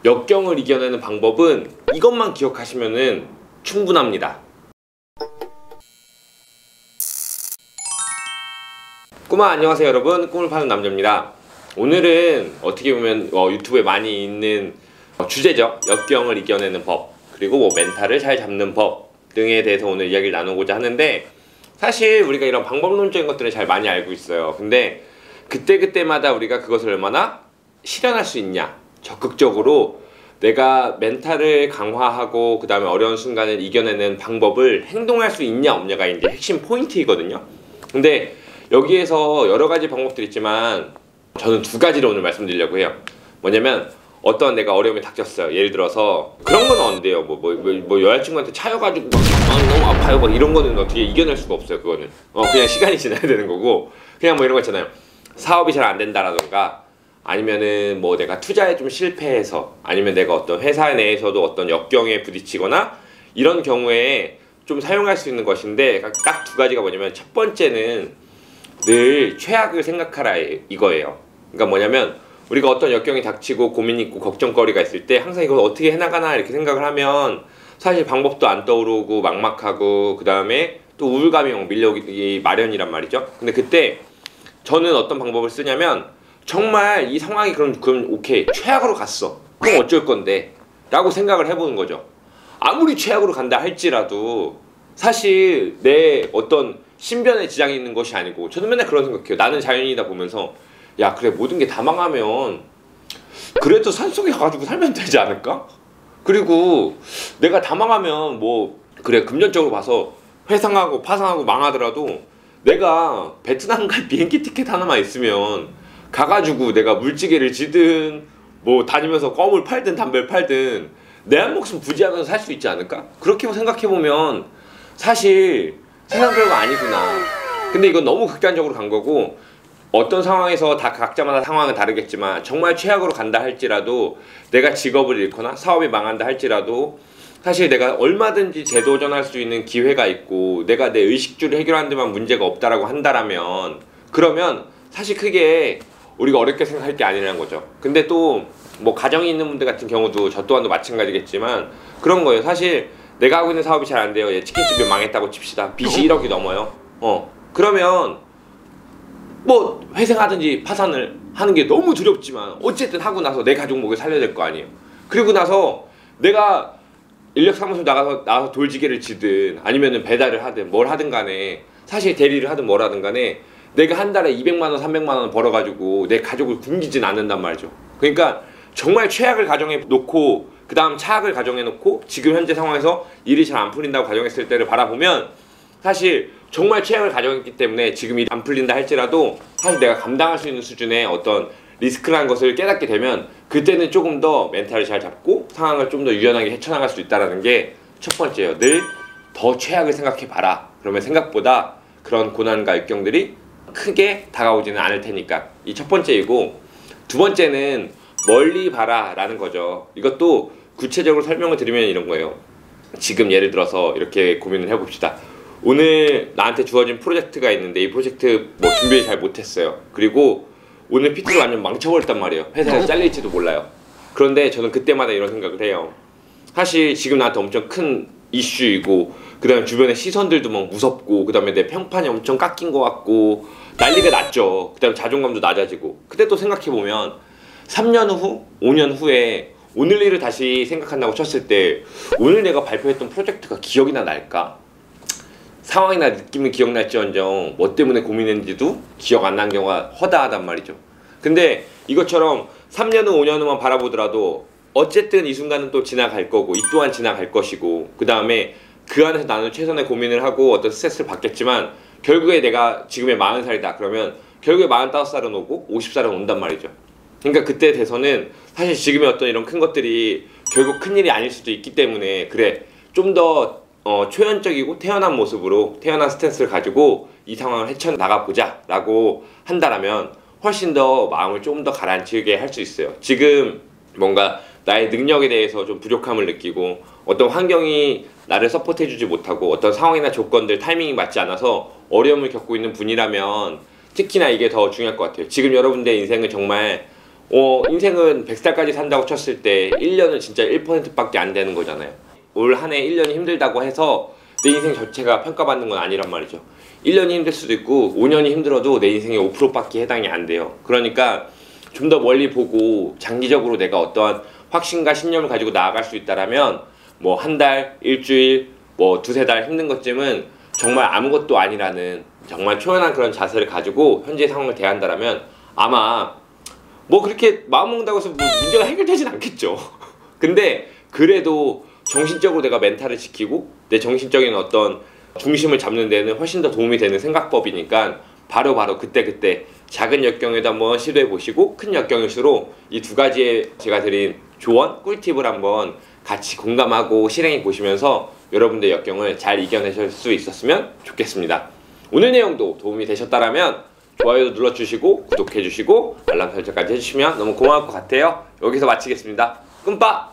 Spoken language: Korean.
역경을 이겨내는 방법은 이것만 기억하시면은 충분합니다. 꼬마 안녕하세요 여러분, 꿈을 파는 남자입니다. 오늘은 어떻게 보면 유튜브에 많이 있는 주제죠. 역경을 이겨내는 법, 그리고 멘탈을 잘 잡는 법 등에 대해서 오늘 이야기를 나누고자 하는데, 사실 우리가 이런 방법론적인 것들을 잘 많이 알고 있어요. 근데 그때그때마다 우리가 그것을 얼마나 실현할 수 있냐, 적극적으로 내가 멘탈을 강화하고 그 다음에 어려운 순간을 이겨내는 방법을 행동할 수 있냐 없냐가 이제 핵심 포인트이거든요. 근데 여기에서 여러 가지 방법들이 있지만 저는 두 가지를 오늘 말씀드리려고 해요. 뭐냐면, 어떤 내가 어려움이 닥쳤어요. 예를 들어서 그런 건 안 돼요. 여자친구한테 차여가지고 너무 아파요 막 이런 거는 어떻게 이겨낼 수가 없어요. 그거는 그냥 시간이 지나야 되는 거고, 그냥 뭐 이런 거 있잖아요. 사업이 잘 안 된다라던가, 아니면은 뭐 내가 투자에 좀 실패해서, 아니면 내가 어떤 회사 내에서도 어떤 역경에 부딪히거나 이런 경우에 좀 사용할 수 있는 것인데, 딱 두 가지가 뭐냐면, 첫 번째는 늘 최악을 생각하라 이거예요. 그러니까 뭐냐면, 우리가 어떤 역경이 닥치고 고민이 있고 걱정거리가 있을 때 항상 이걸 어떻게 해나가나 이렇게 생각을 하면 사실 방법도 안 떠오르고 막막하고, 그 다음에 또 우울감이 밀려오기 마련이란 말이죠. 근데 그때 저는 어떤 방법을 쓰냐면, 정말 이 상황이 그럼 오케이, 최악으로 갔어, 그럼 어쩔 건데 라고 생각을 해보는 거죠. 아무리 최악으로 간다 할지라도 사실 내 어떤 신변에 지장이 있는 것이 아니고, 저는 맨날 그런 생각해요. 나는 자연이다 보면서, 야 그래, 모든 게 다 망하면 그래도 산속에 가가지고 살면 되지 않을까? 그리고 내가 다 망하면 뭐 그래, 금전적으로 봐서 회상하고 파산하고 망하더라도 내가 베트남 갈 비행기 티켓 하나만 있으면 가가지고 내가 물찌개를 지든 뭐 다니면서 껌을 팔든 담배를 팔든 내 한 목숨 부지하면서 살 수 있지 않을까? 그렇게 생각해보면 사실 세상 별거 아니구나. 근데 이건 너무 극단적으로 간 거고, 어떤 상황에서 다 각자마다 상황은 다르겠지만 정말 최악으로 간다 할지라도, 내가 직업을 잃거나 사업이 망한다 할지라도 사실 내가 얼마든지 재도전할 수 있는 기회가 있고, 내가 내 의식주를 해결하는 데만 문제가 없다라고 한다라면, 그러면 사실 크게 우리가 어렵게 생각할 게 아니라는 거죠. 근데 또 뭐 가정이 있는 분들 같은 경우도 저 또한도 마찬가지겠지만 그런 거예요. 사실 내가 하고 있는 사업이 잘 안 돼요. 치킨집이 망했다고 칩시다. 빚이 1억이 넘어요. 그러면 뭐 회생하든지 파산을 하는 게 너무 두렵지만 어쨌든 하고 나서 내 가족 목을 살려야 될 거 아니에요. 그리고 나서 내가 인력사무소 나가서 돌지개를 지든 아니면은 배달을 하든 뭘 하든 간에, 사실 대리를 하든 뭘 하든 간에 내가 한 달에 200만 원 300만 원 벌어가지고 내 가족을 굶기진 않는단 말이죠. 그러니까 정말 최악을 가정해 놓고 그 다음 차악을 가정해 놓고 지금 현재 상황에서 일이 잘 안 풀린다고 가정했을 때를 바라보면, 사실 정말 최악을 가정했기 때문에 지금 일이 안 풀린다 할지라도 사실 내가 감당할 수 있는 수준의 어떤 리스크라는 것을 깨닫게 되면, 그때는 조금 더 멘탈을 잘 잡고 상황을 좀 더 유연하게 헤쳐나갈 수 있다는 게 첫 번째예요. 늘 더 최악을 생각해 봐라. 그러면 생각보다 그런 고난과 역경들이 크게 다가오지는 않을 테니까. 이 첫 번째이고, 두 번째는 멀리 봐라 라는 거죠. 이것도 구체적으로 설명을 드리면 이런 거예요. 지금 예를 들어서 이렇게 고민을 해봅시다. 오늘 나한테 주어진 프로젝트가 있는데 이 프로젝트 뭐 준비를 잘 못했어요. 그리고 오늘 PT를 완전 망쳐버렸단 말이에요. 회사에서 잘릴지도 몰라요. 그런데 저는 그때마다 이런 생각을 해요. 사실 지금 나한테 엄청 큰 이슈이고, 그 다음에 주변의 시선들도 막 무섭고, 그 다음에 내 평판이 엄청 깎인 것 같고 난리가 났죠. 그 다음에 자존감도 낮아지고. 근데 또 생각해보면 3년 후, 5년 후에 오늘 일을 다시 생각한다고 쳤을 때 오늘 내가 발표했던 프로젝트가 기억이나 날까? 상황이나 느낌은 기억날지언정 뭐 때문에 고민했는지도 기억 안 나는 경우가 허다하단 말이죠. 근데 이것처럼 3년 후 5년 후만 바라보더라도 어쨌든 이 순간은 또 지나갈 거고, 이 또한 지나갈 것이고, 그 다음에 그 안에서 나는 최선의 고민을 하고 어떤 스트레스를 받겠지만 결국에 내가 지금의 40살이다 그러면 결국에 45살은 오고 50살은 온단 말이죠. 그러니까 그때 돼서는 사실 지금의 어떤 이런 큰 것들이 결국 큰일이 아닐 수도 있기 때문에, 그래 좀 더 초연적이고 태연한 모습으로, 태연한 스탠스를 가지고 이 상황을 헤쳐나가보자 라고 한다라면 훨씬 더 마음을 좀 더 가라앉히게 할 수 있어요. 지금 뭔가 나의 능력에 대해서 좀 부족함을 느끼고, 어떤 환경이 나를 서포트해주지 못하고, 어떤 상황이나 조건들, 타이밍이 맞지 않아서 어려움을 겪고 있는 분이라면 특히나 이게 더 중요할 것 같아요. 지금 여러분들의 인생은 정말 인생은 100살까지 산다고 쳤을 때 1년은 진짜 1%밖에 안 되는 거잖아요. 올 한 해 1년이 힘들다고 해서 내 인생 자체가 평가받는 건 아니란 말이죠. 1년이 힘들 수도 있고 5년이 힘들어도 내 인생의 5%밖에 해당이 안 돼요. 그러니까 좀 더 멀리 보고 장기적으로 내가 어떠한 확신과 신념을 가지고 나아갈 수 있다라면 뭐 한 달, 일주일, 뭐 두세 달 힘든 것쯤은 정말 아무것도 아니라는 정말 초연한 그런 자세를 가지고 현재 상황을 대한다라면 아마 뭐 그렇게 마음먹는다고 해서 뭐 문제가 해결되진 않겠죠. 근데 그래도 정신적으로 내가 멘탈을 지키고 내 정신적인 어떤 중심을 잡는 데는 훨씬 더 도움이 되는 생각법이니까 바로 그때 작은 역경에도 한번 시도해 보시고 큰 역경일수록 이 두 가지의 제가 드린 조언, 꿀팁을 한번 같이 공감하고 실행해 보시면서 여러분들의 역경을 잘 이겨내실 수 있었으면 좋겠습니다. 오늘 내용도 도움이 되셨다라면 좋아요도 눌러주시고 구독해주시고 알람 설정까지 해주시면 너무 고마울 것 같아요. 여기서 마치겠습니다. 끔빠!